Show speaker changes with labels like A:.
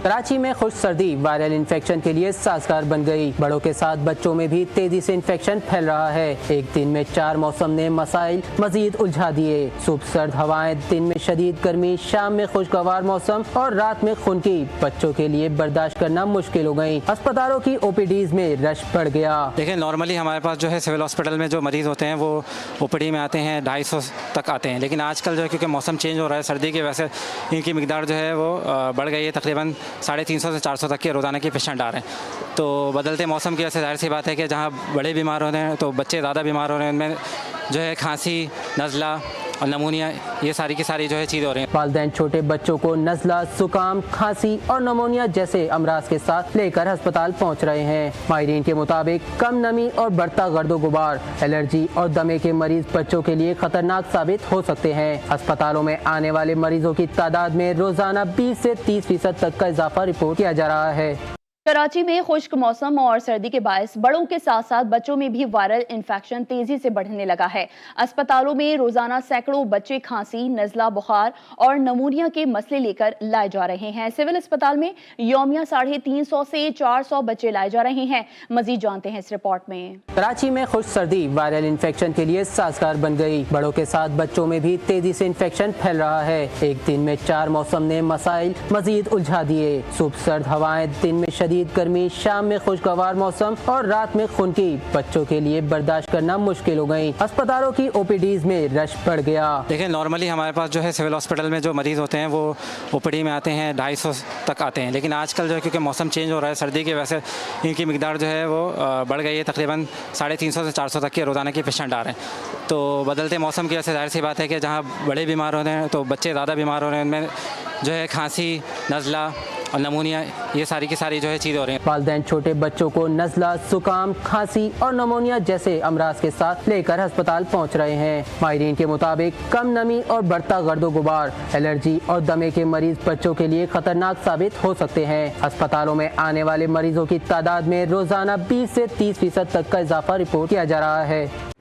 A: कराची में खुश्क सर्दी वायरल इन्फेक्शन के लिए साजगार बन गई। बड़ों के साथ बच्चों में भी तेजी से इन्फेक्शन फैल रहा है। एक दिन में 4 मौसम ने मसाइल मजीद उलझा दिए। सुबह सर्द हवाएं, दिन में शदीद गर्मी, शाम में खुशगवार मौसम और रात में खुनकी। बच्चों के लिए बर्दाश्त करना मुश्किल हो गई। अस्पतालों की ओपीडीज में रश बढ़ गया।
B: देखिए, नॉर्मली हमारे पास जो है सिविल हॉस्पिटल में जो मरीज़ होते हैं वो ओपीडी में आते हैं 250 तक आते हैं, लेकिन आजकल जो है क्योंकि मौसम चेंज हो रहा है सर्दी की वजह से इनकी मिकदार जो है वो बढ़ गई है। तकरीबन 350 से 400 तक के रोज़ाना के पेशेंट आ रहे हैं। तो बदलते मौसम की वजह से जाहिर सी बात है कि जहाँ बड़े बीमार हो रहे हैं तो बच्चे ज़्यादा बीमार हो रहे हैं। उनमें जो है खांसी, नज़ला और नमूनिया, ये सारी की सारी जो है चीज़ हो रही हैं।
A: वालिदैन छोटे बच्चों को नज़ला, जुकाम, खांसी और नमूनिया जैसे अमराज के साथ लेकर अस्पताल पहुंच रहे हैं। माहिरीन के मुताबिक कम नमी और बढ़ता गर्दो गुबार, एलर्जी और दमे के मरीज बच्चों के लिए खतरनाक साबित हो सकते हैं। अस्पतालों में आने वाले मरीजों की तादाद में रोजाना 20 से 30% तक का इजाफा रिपोर्ट किया जा रहा है।
C: कराची में खुश्क मौसम और सर्दी के बायस बड़ों के साथ साथ बच्चों में भी वायरल इन्फेक्शन तेजी से बढ़ने लगा है। अस्पतालों में रोजाना सैकड़ों बच्चे खांसी, नज़ला, बुखार और नमूनिया के मसले लेकर लाए जा रहे हैं। सिविल अस्पताल में यौमिया 350 से 400 बच्चे लाए जा रहे हैं। मजीद जानते हैं इस रिपोर्ट में।
A: कराची में खुश्क सर्दी वायरल इन्फेक्शन के लिए साजगार बन गई। बड़ों के साथ बच्चों में भी तेजी से इन्फेक्शन फैल रहा है। एक दिन में 4 मौसम ने मसाइल मजीद उलझा दिए। सुबह सर्द हवाएं, दिन में शदीद गर्मी, शाम में खुशगवार मौसम और रात में खुनकी। बच्चों के लिए बर्दाश्त करना मुश्किल हो गई। अस्पतालों की ओपीडीज में रश बढ़ गया।
B: देखिए, नॉर्मली हमारे पास जो है सिविल हॉस्पिटल में जो मरीज़ होते हैं वो ओपीडी में आते हैं 250 तक आते हैं, लेकिन आजकल जो है क्योंकि मौसम चेंज हो रहा है सर्दी की वजह से इनकी मिकदार जो है वो बढ़ गई है। तकरीबन 350 से 400 तक के रोज़ाना के पेशेंट आ रहे हैं। तो बदलते मौसम की वजह से जाहिर सी बात है कि जहाँ बड़े बीमार हो रहे हैं तो बच्चे ज़्यादा बीमार हो रहे हैं। उनमें जो है खांसी, नज़ला और नमूनिया, ये सारी की सारी जो है चीज़ हो रही हैं।
A: वालिदैन छोटे बच्चों को नज़ला, जुकाम, खांसी और नमूनिया जैसे अमराज के साथ लेकर अस्पताल पहुंच रहे हैं। माहिरीन के मुताबिक कम नमी और बढ़ता गर्दो गुबार, एलर्जी और दमे के मरीज बच्चों के लिए खतरनाक साबित हो सकते हैं। अस्पतालों में आने वाले मरीजों की तादाद में रोजाना 20 से 30% तक का इजाफा रिपोर्ट किया जा रहा है।